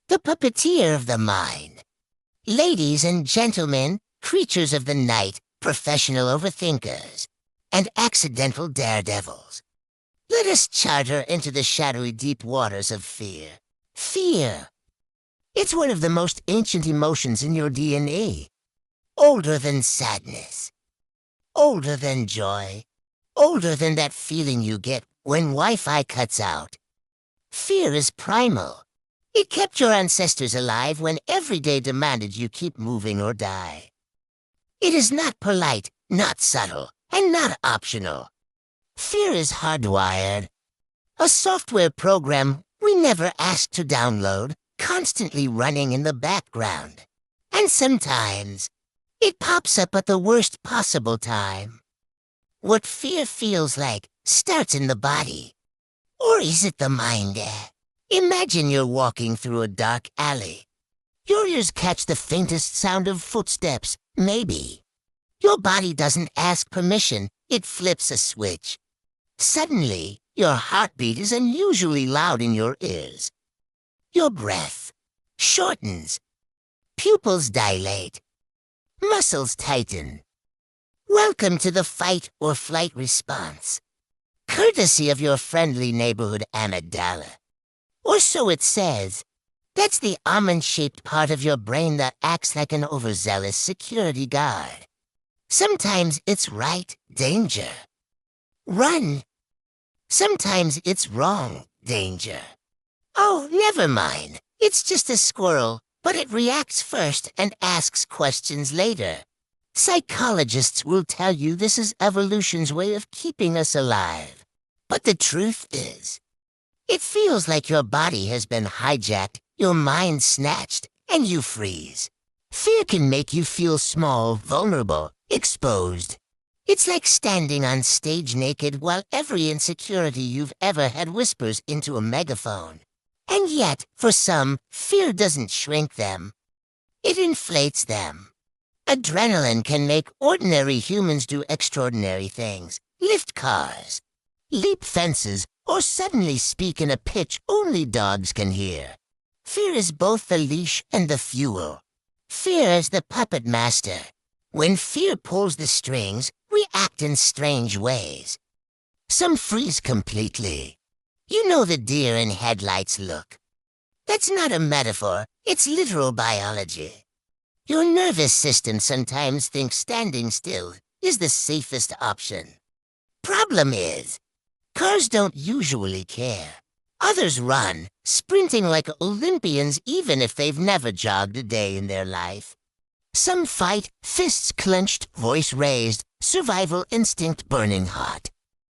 the puppeteer of the mind. Ladies and gentlemen, creatures of the night, professional overthinkers, and accidental daredevils. Let us charter into the shadowy deep waters of fear. Fear. It's one of the most ancient emotions in your DNA. Older than sadness. Older than joy. Older than that feeling you get when Wi-Fi cuts out. Fear is primal. It kept your ancestors alive when every day demanded you keep moving or die. It is not polite, not subtle, and not optional. Fear is hardwired. A software program we never asked to download, constantly running in the background. And sometimes, it pops up at the worst possible time. What fear feels like starts in the body. Or is it the mind? Imagine you're walking through a dark alley. Your ears catch the faintest sound of footsteps, maybe. Your body doesn't ask permission, it flips a switch. Suddenly, your heartbeat is unusually loud in your ears. Your breath shortens. Pupils dilate. Muscles tighten. Welcome to the fight or flight response. Courtesy of your friendly neighborhood amygdala. Or so it says. That's the almond-shaped part of your brain that acts like an overzealous security guard. Sometimes it's right, danger. Run. Sometimes it's wrong, danger. Oh, never mind. It's just a squirrel, but it reacts first and asks questions later. Psychologists will tell you this is evolution's way of keeping us alive. But the truth is, it feels like your body has been hijacked, your mind snatched, and you freeze. Fear can make you feel small, vulnerable, exposed. It's like standing on stage naked while every insecurity you've ever had whispers into a megaphone. And yet, for some, fear doesn't shrink them. It inflates them. Adrenaline can make ordinary humans do extraordinary things. Lift cars, leap fences, or suddenly speak in a pitch only dogs can hear. Fear is both the leash and the fuel. Fear is the puppet master. When fear pulls the strings, we act in strange ways. Some freeze completely. You know the deer in headlights look. That's not a metaphor, it's literal biology. Your nervous system sometimes thinks standing still is the safest option. Problem is, cars don't usually care. Others run, sprinting like Olympians even if they've never jogged a day in their life. Some fight, fists clenched, voice raised, survival instinct burning hot.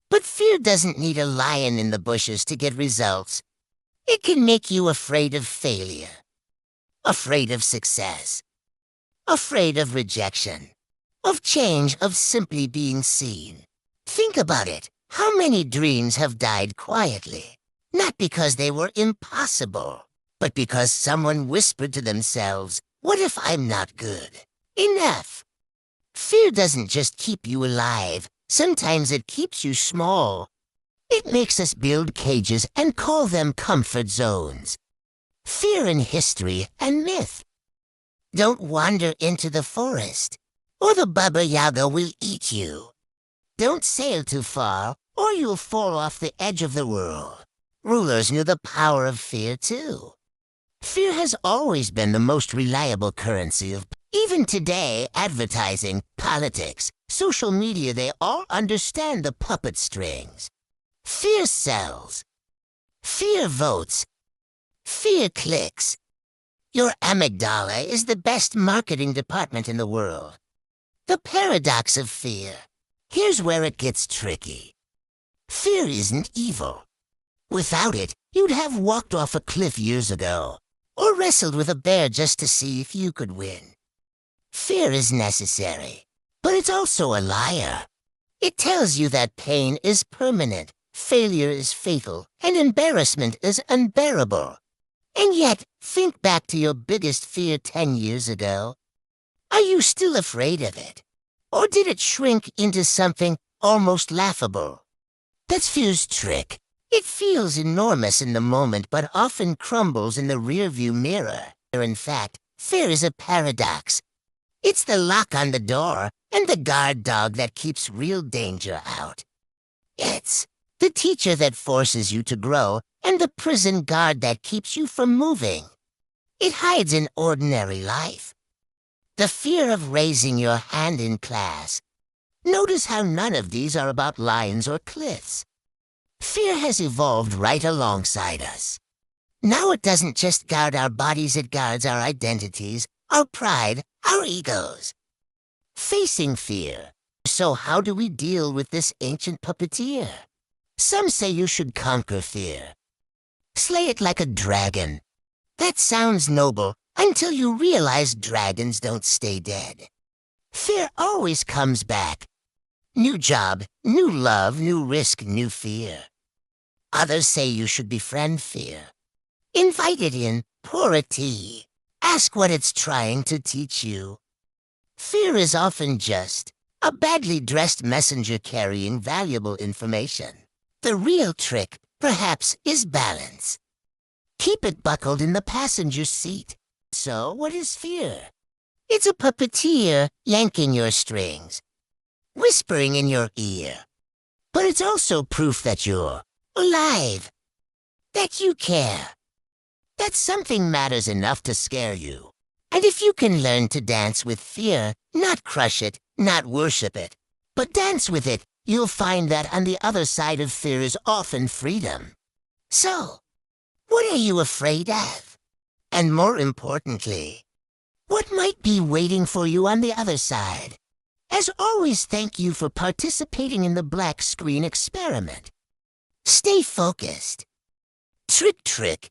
But fear doesn't need a lion in the bushes to get results. It can make you afraid of failure, afraid of success, afraid of rejection, of change, of simply being seen. Think about it. How many dreams have died quietly? Not because they were impossible, but because someone whispered to themselves, "What if I'm not good enough?" Fear doesn't just keep you alive. Sometimes it keeps you small. It makes us build cages and call them comfort zones. Fear in history and myth. Don't wander into the forest, or the Baba Yaga will eat you. Don't sail too far, or you'll fall off the edge of the world. Rulers knew the power of fear too. Fear has always been the most reliable currency of even today, advertising, politics, social media, they all understand the puppet strings. Fear sells. Fear votes. Fear clicks. Your amygdala is the best marketing department in the world. The paradox of fear. Here's where it gets tricky. Fear isn't evil. Without it, you'd have walked off a cliff years ago, or wrestled with a bear just to see if you could win. Fear is necessary, but it's also a liar. It tells you that pain is permanent, failure is fatal, and embarrassment is unbearable. And yet, think back to your biggest fear 10 years ago. Are you still afraid of it? Or did it shrink into something almost laughable? That's fear's trick. It feels enormous in the moment but often crumbles in the rearview mirror. In fact, fear is a paradox. It's the lock on the door and the guard dog that keeps real danger out. It's the teacher that forces you to grow and the prison guard that keeps you from moving. It hides in ordinary life. The fear of raising your hand in class. Notice how none of these are about lions or cliffs. Fear has evolved right alongside us. Now it doesn't just guard our bodies, it guards our identities, our pride, our egos. Facing fear. So how do we deal with this ancient puppeteer? Some say you should conquer fear. Slay it like a dragon. That sounds noble until you realize dragons don't stay dead. Fear always comes back. New job, new love, new risk, new fear. Others say you should befriend fear. Invite it in, pour a tea. Ask what it's trying to teach you. Fear is often just a badly dressed messenger carrying valuable information. The real trick, perhaps, is balance. Keep it buckled in the passenger seat. So, what is fear? It's a puppeteer yanking your strings, whispering in your ear. But it's also proof that you're alive, that you care, that something matters enough to scare you. And if you can learn to dance with fear, not crush it, not worship it, but dance with it, you'll find that on the other side of fear is often freedom. So, what are you afraid of? And more importantly, what might be waiting for you on the other side? As always, thank you for participating in the black screen experiment. Stay focused. Trick.